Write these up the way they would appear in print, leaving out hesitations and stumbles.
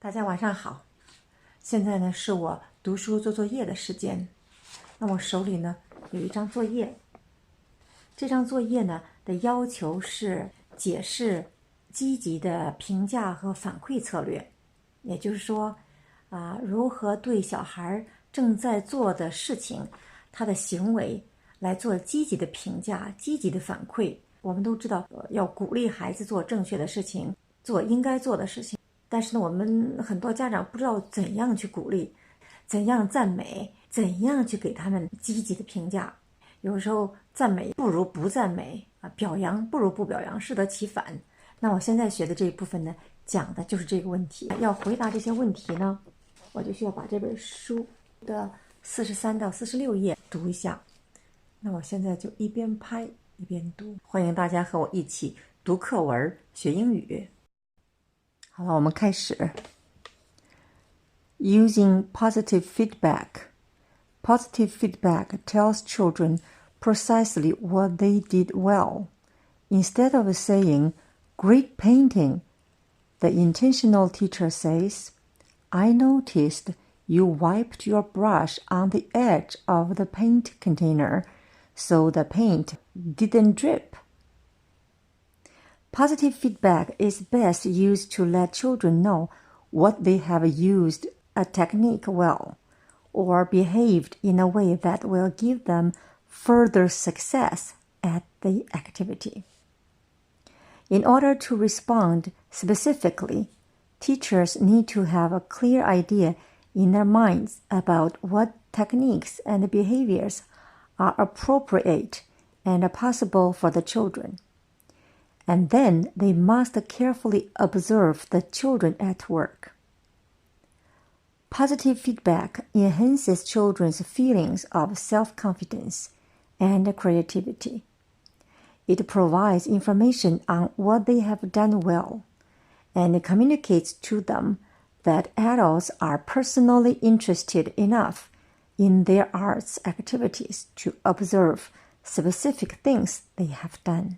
大家晚上好，现在呢是我读书做作业的时间。那我手里呢有一张作业，这张作业呢的要求是解释积极的评价和反馈策略，也就是说如何对小孩正在做的事情，他的行为来做积极的评价、积极的反馈。我们都知道要鼓励孩子做正确的事情，做应该做的事情。但是呢，我们很多家长不知道怎样去鼓励，怎样赞美，怎样去给他们积极的评价。有时候赞美不如不赞美表扬不如不表扬，适得其反。那我现在学的这一部分呢，讲的就是这个问题。要回答这些问题呢，我就需要把这本书的43到46页读一下。那我现在就一边拍一边读，欢迎大家和我一起读课文学英语。好了，我们开始。Using positive feedback. Positive feedback tells children precisely what they did well. Instead of saying, "Great painting," the intentional teacher says, "I noticed you wiped your brush on the edge of the paint container, so the paint didn't drip." Positive feedback is best used to let children know what they have used a technique well, or behaved in a way that will give them further success at the activity. In order to respond specifically, teachers need to have a clear idea in their minds about what techniques and behaviors are appropriate and possible for the children. And then they must carefully observe the children at work. Positive feedback enhances children's feelings of self-confidence and creativity. It provides information on what they have done well, and communicates to them that adults are personally interested enough in their arts activities to observe specific things they have done.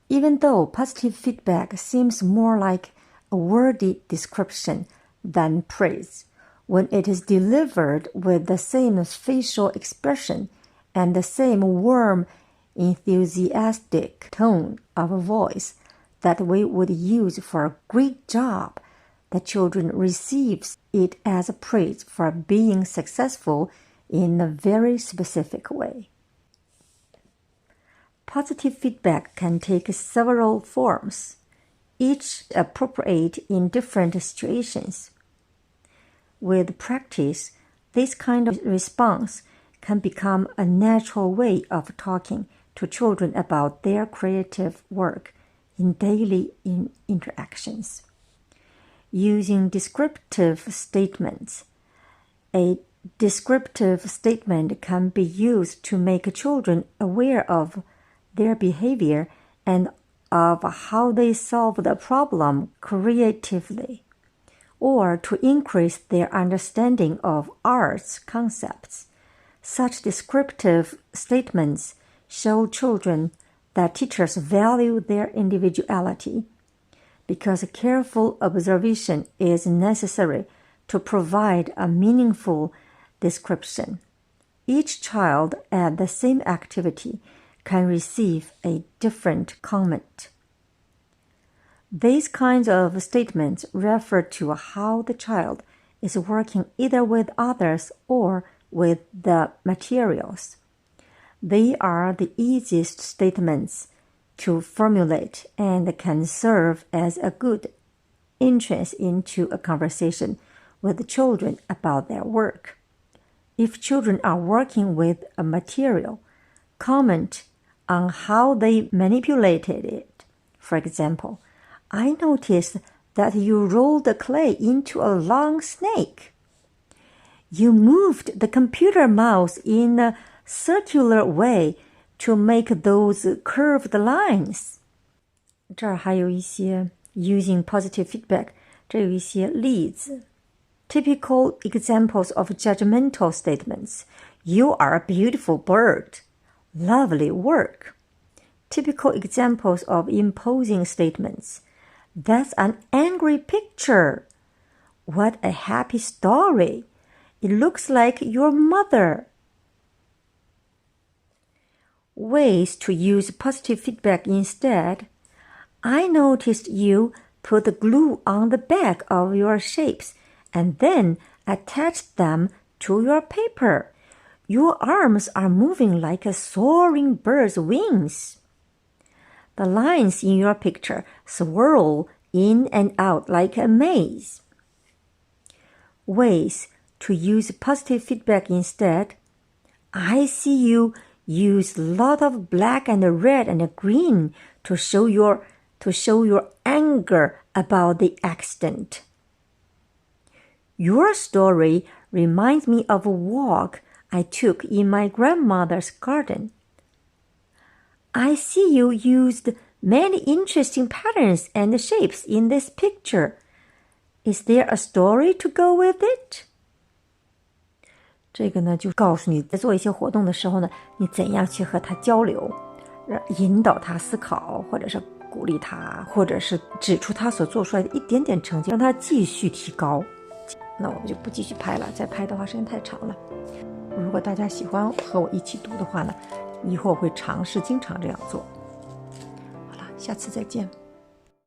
Even though positive feedback seems more like a wordy description than praise, when it is delivered with the same facial expression and the same warm, enthusiastic tone of voice that we would use for a great job, the children receives it as a praise for being successful in a very specific way. Positive feedback can take several forms, each appropriate in different situations. With practice, this kind of response can become a natural way of talking to children about their creative work in daily interactions. Using descriptive statements. A descriptive statement can be used to make children aware of their behavior and of how they solve the problem creatively, or to increase their understanding of arts concepts. Such descriptive statements show children that teachers value their individuality, because careful observation is necessary to provide a meaningful description. Each child at the same activity can receive a different comment. These kinds of statements refer to how the child is working either with others or with the materials. They are the easiest statements to formulate and can serve as a good entrance into a conversation with children about their work. If children are working with a material, comment on how they manipulated it. For example, "I noticed that you rolled the clay into a long snake. You moved the computer mouse in a circular way to make those curved lines." 这儿还有一些 using positive feedback， 这有一些例子。Typical examples of judgmental statements. "You are a beautiful bird. Lovely work." Typical examples of imposing statements. That's an angry picture. What a happy story. It looks like your mother. Ways to use positive feedback instead. I noticed you put the glue on the back of your shapes and then attached them to your paper. Your arms are moving like a soaring bird's wings. The lines in your picture swirl in and out like a maze. Ways to use positive feedback instead. I see you use a lot of black and red and green to show your anger about the accident. Your story reminds me of a walk I took in my grandmother's garden. I see you used many interesting patterns and shapes in this picture. Is there a story to go with it? 这个呢，就告诉你在做一些活动的时候呢，你怎样去和他交流，引导他思考，或者是鼓励他，或者是指出他所做出来的一点点成绩，让他继续提高。那我们就不继续拍了，再拍的话时间太长了。如果大家喜欢和我一起读的话呢，以后我会尝试经常这样做。好了，下次再见。